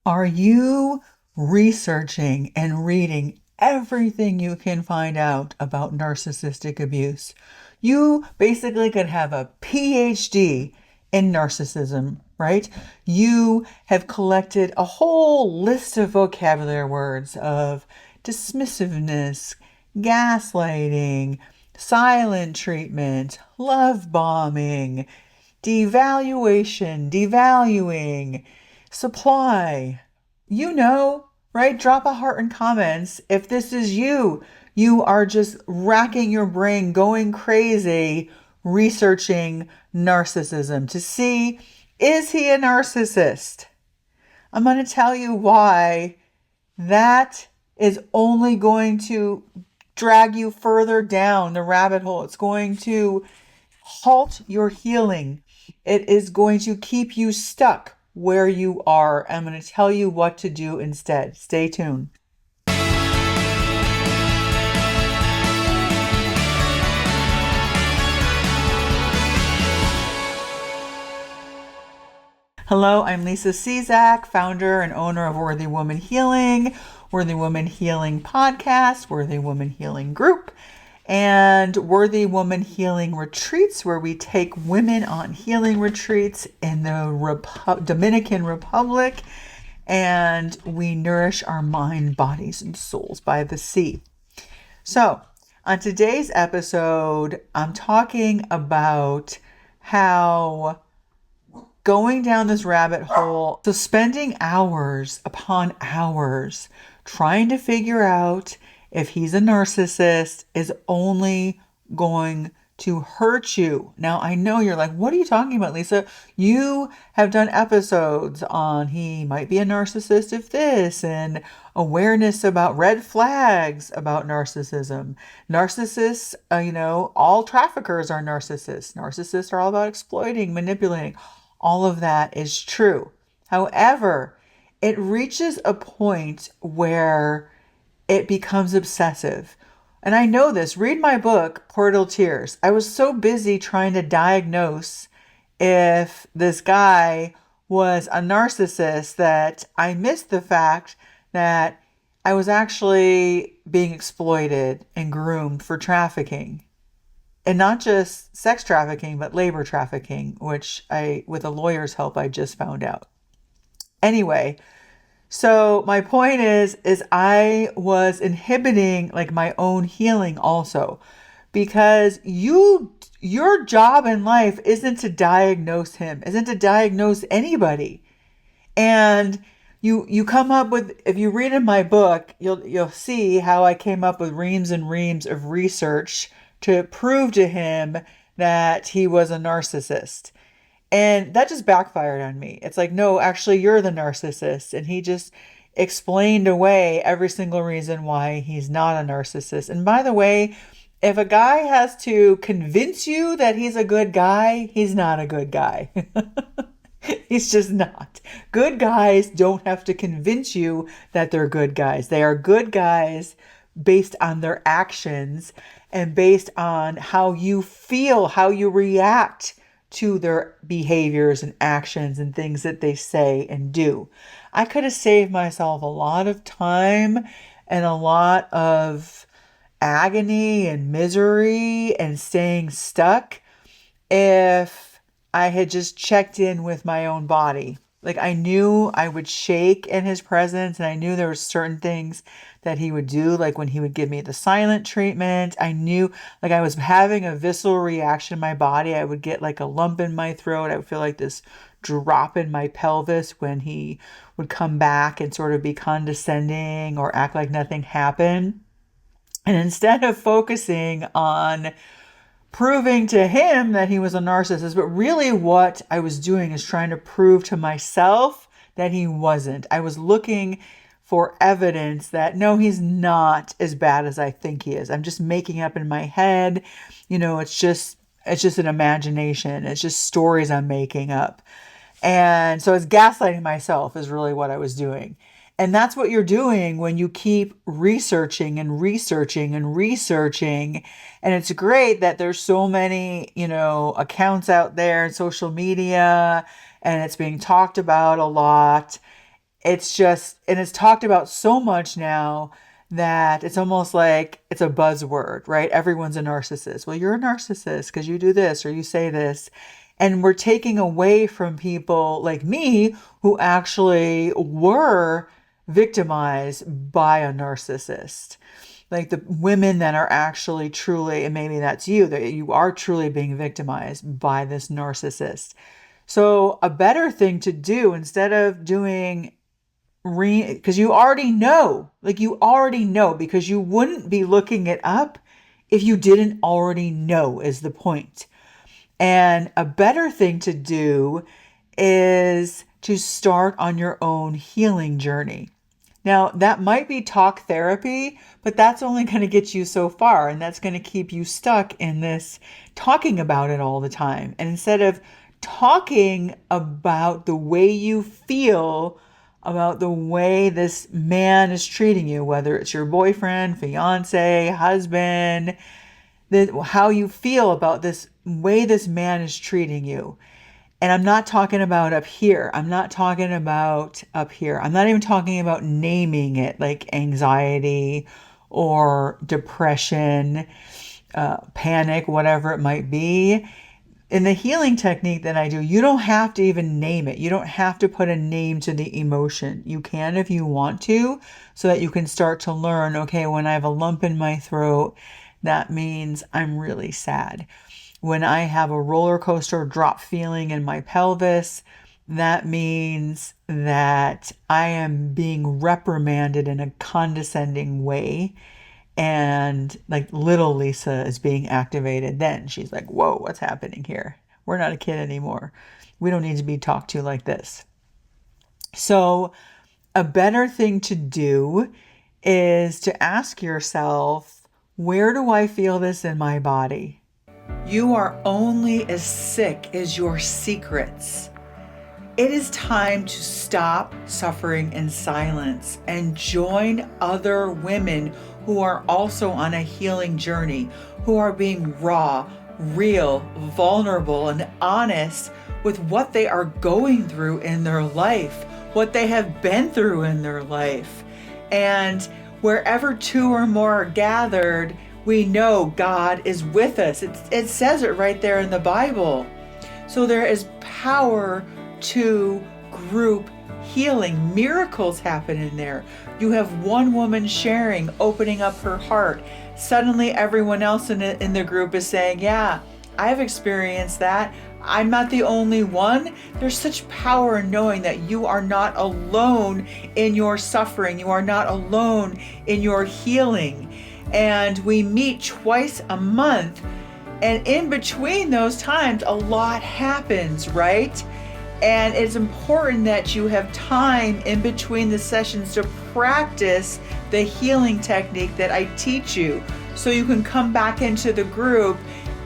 Are you researching and reading everything you can find out about narcissistic abuse? You basically could have a PhD in narcissism, right? You have collected a whole list of vocabulary words of dismissiveness, gaslighting, silent treatment, love bombing, devaluation, devaluing, supply. You know, right? Drop a heart in comments if this is you. You are just racking your brain, going crazy, researching narcissism to see, is he a narcissist? I'm going to tell you why that is only going to drag you further down the rabbit hole. It's going to halt your healing. It is going to keep you stuck where you are. I'm going to tell you what to do instead. Stay tuned. Hello, I'm Lisa Czak, founder and owner of Worthy Woman Healing, Worthy Woman Healing Podcast, Worthy Woman Healing Group, and Worthy Woman Healing Retreats, where we take women on healing retreats in the Dominican Republic, and we nourish our mind, bodies, and souls by the sea. So, on today's episode, I'm talking about how going down this rabbit hole, so spending hours upon hours trying to figure out if he's a narcissist is only going to hurt you. Now, I know you're like, what are you talking about, Lisa? You have done episodes on he might be a narcissist if this, and awareness about red flags about narcissism. Narcissists, all traffickers are narcissists. Narcissists are all about exploiting, manipulating. All of that is true. However, it reaches a point where it becomes obsessive. And I know this. Read my book, Portal Tears. I was so busy trying to diagnose if this guy was a narcissist that I missed the fact that I was actually being exploited and groomed for trafficking. And not just sex trafficking, but labor trafficking, which with a lawyer's help, I just found out. Anyway, so my point is I was inhibiting like my own healing also, because your job in life isn't to diagnose him, isn't to diagnose anybody. And you come up with, if you read in my book, you'll see how I came up with reams and reams of research to prove to him that he was a narcissist. And that just backfired on me. It's like, no, actually, you're the narcissist. And he just explained away every single reason why he's not a narcissist. And by the way, if a guy has to convince you that he's a good guy, he's not a good guy. He's just not. Good guys don't have to convince you that they're good guys. They are good guys based on their actions and based on how you feel, how you react to their behaviors and actions and things that they say and do. I could have saved myself a lot of time and a lot of agony and misery and staying stuck if I had just checked in with my own body. Like, I knew I would shake in his presence, and I knew there were certain things that he would do, like when he would give me the silent treatment. I knew, like, I was having a visceral reaction in my body. I would get like a lump in my throat. I would feel like this drop in my pelvis when he would come back and sort of be condescending or act like nothing happened. And instead of focusing on proving to him that he was a narcissist, but really what I was doing is trying to prove to myself that he wasn't. I was looking for evidence that no, he's not as bad as I think he is. I'm just making up in my head. It's just an imagination. It's just stories I'm making up. And so it's gaslighting myself is really what I was doing. And that's what you're doing when you keep researching and researching and researching. And it's great that there's so many, accounts out there in social media, and it's being talked about a lot. it's just, and it's talked about so much now that it's almost like it's a buzzword, right? Everyone's a narcissist. Well, you're a narcissist because you do this or you say this. And we're taking away from people like me who actually were victimized by a narcissist. Like the women that are actually truly, and maybe that's you, that you are truly being victimized by this narcissist. So a better thing to do instead of doing because you already know, because you wouldn't be looking it up if you didn't already know, is the point. And a better thing to do is to start on your own healing journey. Now, that might be talk therapy, but that's only going to get you so far, and that's going to keep you stuck in this talking about it all the time. And instead of talking about the way you feel about the way this man is treating you, whether it's your boyfriend, fiance, husband, how you feel about this way this man is treating you. And I'm not talking about up here. I'm not talking about up here. I'm not even talking about naming it like anxiety or depression, panic, whatever it might be. In the healing technique that I do, you don't have to even name it. You don't have to put a name to the emotion. You can if you want to, so that you can start to learn, okay, when I have a lump in my throat, that means I'm really sad. When I have a roller coaster drop feeling in my pelvis, that means that I am being reprimanded in a condescending way. And like little Lisa is being activated. Then she's like, whoa, what's happening here? We're not a kid anymore. We don't need to be talked to like this. So a better thing to do is to ask yourself, where do I feel this in my body? You are only as sick as your secrets. It is time to stop suffering in silence and join other women who are also on a healing journey, who are being raw, real, vulnerable, and honest with what they are going through in their life, what they have been through in their life. And wherever two or more are gathered, we know God is with us. It says it right there in the Bible. So there is power to group healing. Miracles happen in there. You have one woman sharing, opening up her heart. Suddenly everyone else in the group is saying, yeah, I've experienced that. I'm not the only one. There's such power in knowing that you are not alone in your suffering. You are not alone in your healing. And we meet twice a month. And in between those times, a lot happens, right? And it's important that you have time in between the sessions to practice the healing technique that I teach you, so you can come back into the group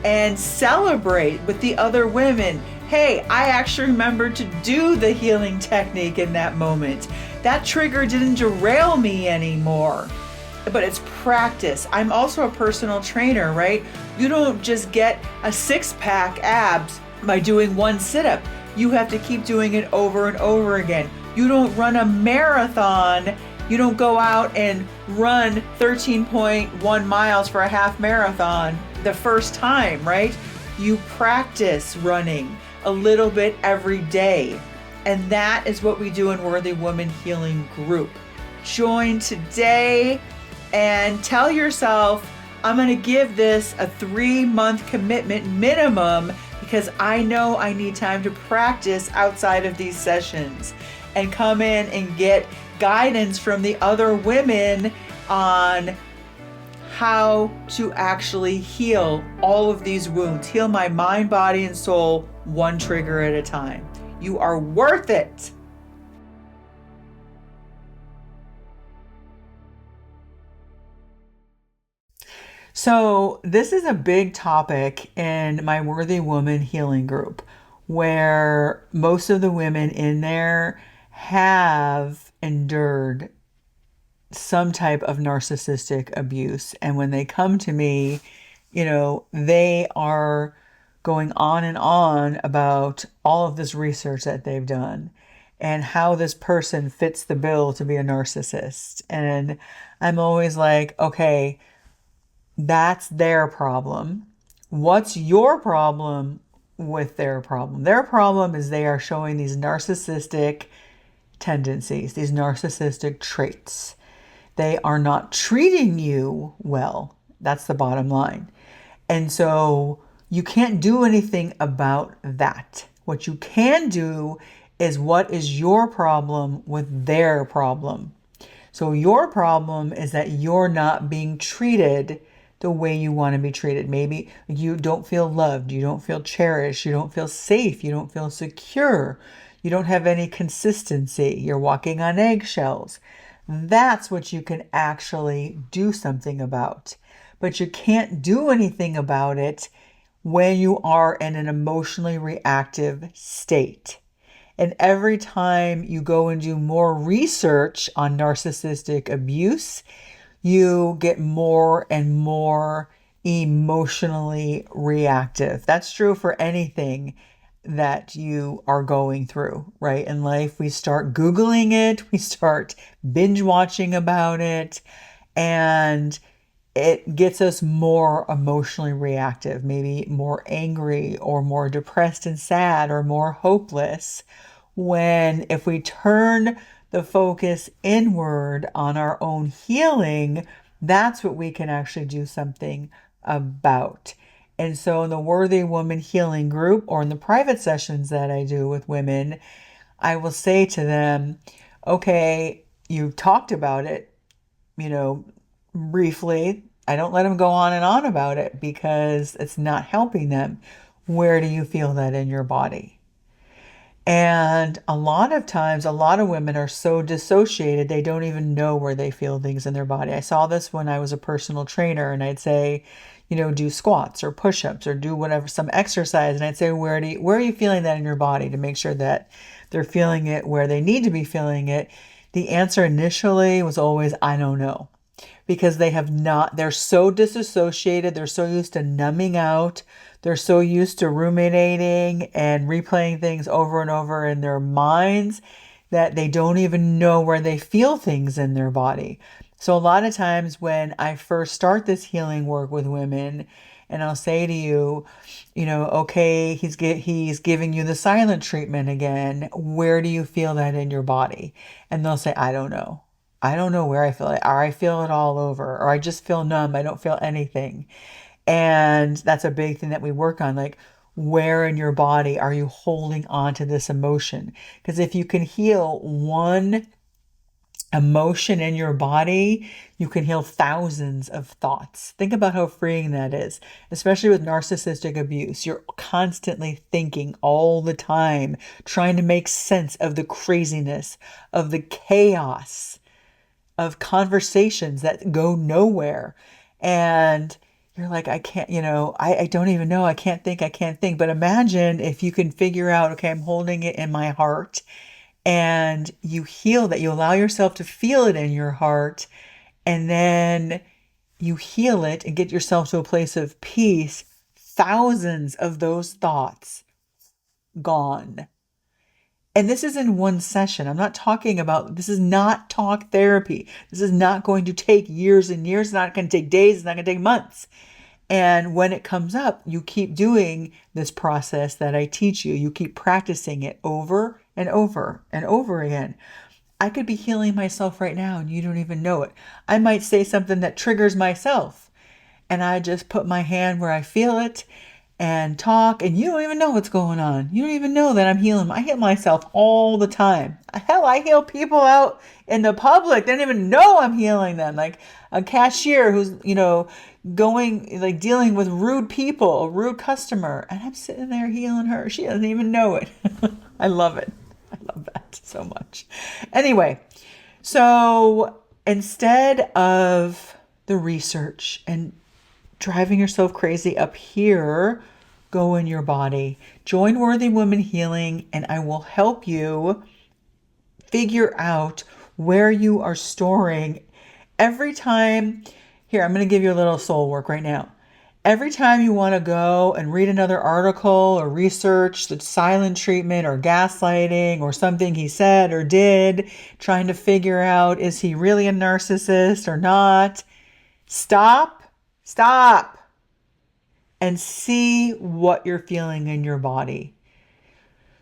and celebrate with the other women. Hey, I actually remembered to do the healing technique in that moment. That trigger didn't derail me anymore. But it's practice. I'm also a personal trainer, right? You don't just get a six-pack abs by doing one sit-up. You have to keep doing it over and over again. You don't run a marathon. You don't go out and run 13.1 miles for a half marathon the first time, right? You practice running a little bit every day. And that is what we do in Worthy Woman Healing Group. Join today and tell yourself, I'm going to give this a 3-month commitment minimum, because I know I need time to practice outside of these sessions, and come in and get guidance from the other women on how to actually heal all of these wounds, heal my mind, body, and soul one trigger at a time. You are worth it. So this is a big topic in my Worthy Woman Healing Group, where most of the women in there have endured some type of narcissistic abuse. And when they come to me, they are going on and on about all of this research that they've done. and how this person fits the bill to be a narcissist. And I'm always like, okay, that's their problem. What's your problem with their problem? Their problem is they are showing these narcissistic tendencies, these narcissistic traits. They are not treating you well. That's the bottom line. And so you can't do anything about that. What you can do is, what is your problem with their problem? So your problem is that you're not being treated the way you want to be treated. Maybe you don't feel loved, you don't feel cherished, you don't feel safe, you don't feel secure, you don't have any consistency, you're walking on eggshells. That's what you can actually do something about. But you can't do anything about it when you are in an emotionally reactive state. And every time you go and do more research on narcissistic abuse, you get more and more emotionally reactive. That's true for anything that you are going through, right? In life, we start Googling it, we start binge watching about it, and it gets us more emotionally reactive, maybe more angry or more depressed and sad or more hopeless. When if we turn the focus inward on our own healing, that's what we can actually do something about. And so in the Worthy Woman Healing group, or in the private sessions that I do with women, I will say to them, okay, you've talked about it, briefly. I don't let them go on and on about it because it's not helping them. Where do you feel that in your body? And a lot of times, a lot of women are so dissociated, they don't even know where they feel things in their body. I saw this when I was a personal trainer, and I'd say, do squats or push-ups or do whatever, some exercise. And I'd say, where are you feeling that in your body, to make sure that they're feeling it where they need to be feeling it. The answer initially was always, I don't know. Because they're so disassociated, they're so used to numbing out, they're so used to ruminating and replaying things over and over in their minds that they don't even know where they feel things in their body. So a lot of times when I first start this healing work with women, and I'll say to you, okay, he's giving you the silent treatment again. Where do you feel that in your body? And they'll say, I don't know. I don't know where I feel it, or I feel it all over, or I just feel numb. I don't feel anything. And that's a big thing that we work on. Like, where in your body are you holding on to this emotion? Because if you can heal one emotion in your body, you can heal thousands of thoughts. Think about how freeing that is, especially with narcissistic abuse. You're constantly thinking all the time, trying to make sense of the craziness, of the chaos, of conversations that go nowhere. And you're like, I can't, I don't even know. I can't think. But imagine if you can figure out, okay, I'm holding it in my heart, and you heal that. You allow yourself to feel it in your heart, and then you heal it and get yourself to a place of peace. Thousands of those thoughts gone. And this is in one session. I'm not talking about, this is not talk therapy. This is not going to take years and years. It's not going to take days. It's not going to take months. And when it comes up, you keep doing this process that I teach you. You keep practicing it over and over and over again. I could be healing myself right now and you don't even know it. I might say something that triggers myself, and I just put my hand where I feel it and talk, and you don't even know what's going on. You don't even know that I'm healing. I heal myself all the time. Hell, I heal people out in the public. They don't even know I'm healing them. Like a cashier who's, going, like dealing with rude people, a rude customer, and I'm sitting there healing her. She doesn't even know it. I love it. I love that so much. Anyway, so instead of the research and driving yourself crazy up here, go in your body. Join Worthy Woman Healing, and I will help you figure out where you are storing every time. Here, I'm going to give you a little soul work right now. every time you want to go and read another article or research the silent treatment or gaslighting or something he said or did, trying to figure out, is he really a narcissist or not? Stop, and see what you're feeling in your body.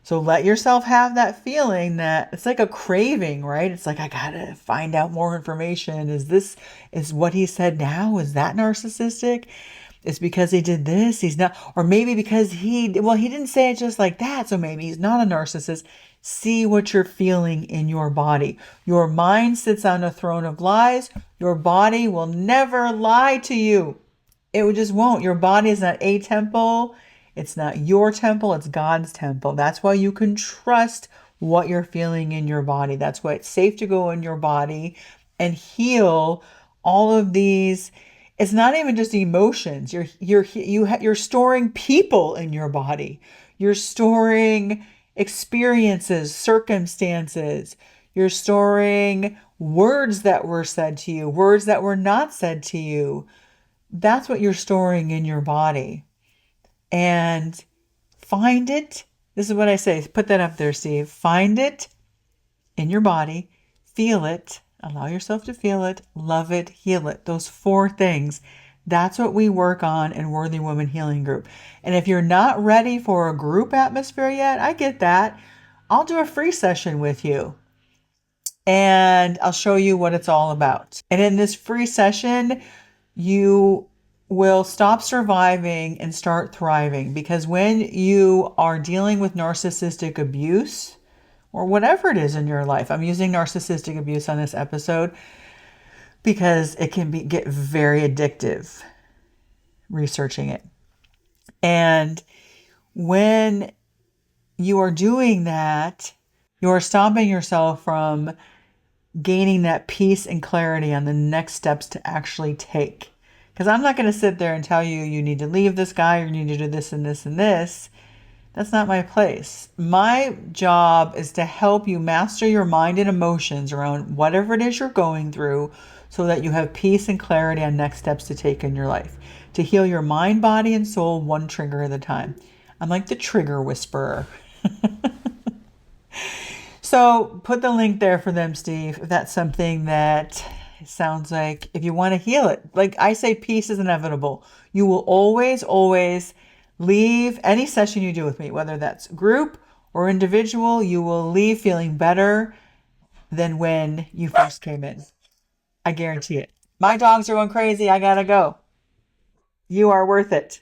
So let yourself have that feeling that it's like a craving, right? It's like, I gotta find out more information. Is what he said now, is that narcissistic? It's because he did this, he's not, or maybe because he didn't say it just like that, so maybe he's not a narcissist. See what you're feeling in your body. Your mind sits on a throne of lies. Your body will never lie to you. It just won't. Your body is not a temple. It's not your temple. It's God's temple. That's why you can trust what you're feeling in your body. That's why it's safe to go in your body and heal all of these. It's not even just emotions. You're storing people in your body. You're storing experiences, circumstances. You're storing words that were said to you, words that were not said to you. That's what you're storing in your body. And find it. This is what I say. Put that up there, Steve. Find it in your body. Feel it. Allow yourself to feel it. Love it. Heal it. Those 4 things. That's what we work on in Worthy Woman Healing Group. And if you're not ready for a group atmosphere yet, I get that. I'll do a free session with you. And I'll show you what it's all about. And in this free session, you will stop surviving and start thriving. Because when you are dealing with narcissistic abuse, or whatever it is in your life, I'm using narcissistic abuse on this episode because it can get very addictive, researching it. And when you are doing that, you are stopping yourself from gaining that peace and clarity on the next steps to actually take. Because I'm not going to sit there and tell you, you need to leave this guy, or you need to do this and this and this. That's not my place. My job is to help you master your mind and emotions around whatever it is you're going through so that you have peace and clarity on next steps to take in your life. To heal your mind, body, and soul one trigger at a time. I'm like the trigger whisperer. So put the link there for them, Steve, if that's something that sounds like, if you want to heal it. Like I say, peace is inevitable. You will always leave any session you do with me, whether that's group or individual, you will leave feeling better than when you first came in. I guarantee it. My dogs are going crazy. I gotta go. You are worth it.